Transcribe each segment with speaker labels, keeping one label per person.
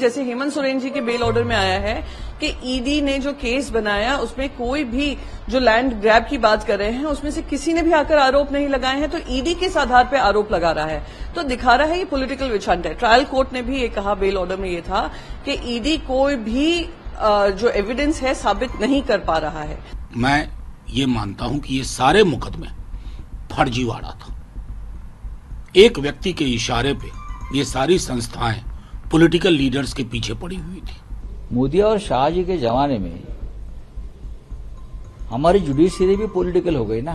Speaker 1: जैसे हेमंत सोरेन जी के bail order में आया है कि ईडी ने जो केस बनाया उसमें कोई भी जो लैंड ग्रैब की बात कर रहे हैं उसमें से किसी ने भी आकर आरोप नहीं लगाए हैं, तो ईडी किस आधार पर आरोप लगा रहा है? तो दिखा रहा है ये पॉलिटिकल विच हंट है। ट्रायल कोर्ट ने भी ये कहा बेल ऑर्डर में ये था कि ईडी कोई भी जो एविडेंस है साबित नहीं कर पा रहा है।
Speaker 2: मैं ये मानता हूं कि ये सारे मुकदमे फर्जीवाड़ा था। एक व्यक्ति के इशारे पे ये सारी संस्थाएं पॉलिटिकल लीडर्स के पीछे पड़ी हुई थी।
Speaker 3: मोदी और शाह जी के जमाने में हमारी जुडिशरी भी पॉलिटिकल हो गई ना।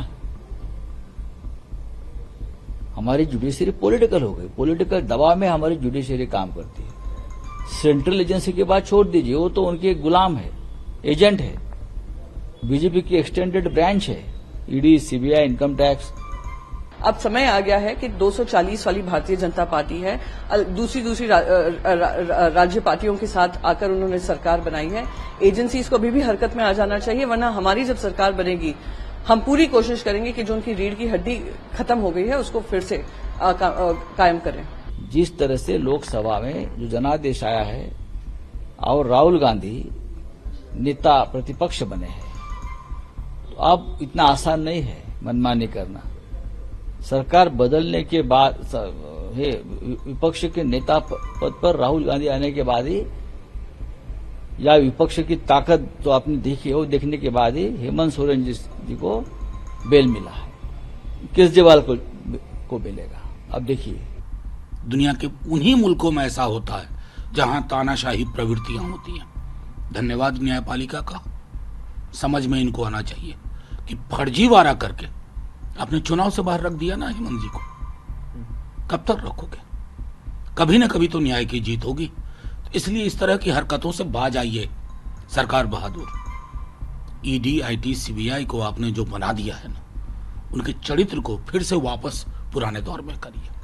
Speaker 3: हमारी जुडिशरी पॉलिटिकल हो गई। पॉलिटिकल दबाव में हमारी जुडिशरी काम करती है। सेंट्रल एजेंसी की बात छोड़ दीजिए, वो तो उनके गुलाम है, एजेंट है, बीजेपी की एक्सटेंडेड ब्रांच है, ईडी, सीबीआई, इनकम टैक्स।
Speaker 1: अब समय आ गया है कि 240 वाली भारतीय जनता पार्टी है, दूसरी राज्य पार्टियों के साथ आकर उन्होंने सरकार बनाई है। एजेंसीज को अभी भी हरकत में आ जाना चाहिए, वरना हमारी जब सरकार बनेगी हम पूरी कोशिश करेंगे कि जो उनकी रीढ़ की हड्डी खत्म हो गई है उसको फिर से कायम करें।
Speaker 3: जिस तरह से लोकसभा में जो जनादेश आया है और राहुल गांधी नेता प्रतिपक्ष बने हैं, तो अब इतना आसान नहीं है मनमानी करना। सरकार बदलने के बाद विपक्ष के नेता पद पर राहुल गांधी आने के बाद ही, या विपक्ष की ताकत तो आपने देखी है, वो देखने के बाद ही हेमंत सोरेन जी को बेल मिला है। केजरीवाल को मिलेगा। अब देखिए,
Speaker 2: दुनिया के उन्हीं मुल्कों में ऐसा होता है जहां तानाशाही प्रवृत्तियां होती हैं। धन्यवाद न्यायपालिका का। समझ में इनको आना चाहिए कि फर्जीवाड़ा करके आपने चुनाव से बाहर रख दिया ना हेमंत जी को, कब तक रखोगे? कभी ना कभी तो न्याय की जीत होगी। इसलिए इस तरह की हरकतों से बाज आइए सरकार बहादुर। ईडी, आईटी, सीबीआई को आपने जो बना दिया है ना, उनके चरित्र को फिर से वापस पुराने दौर में करिए।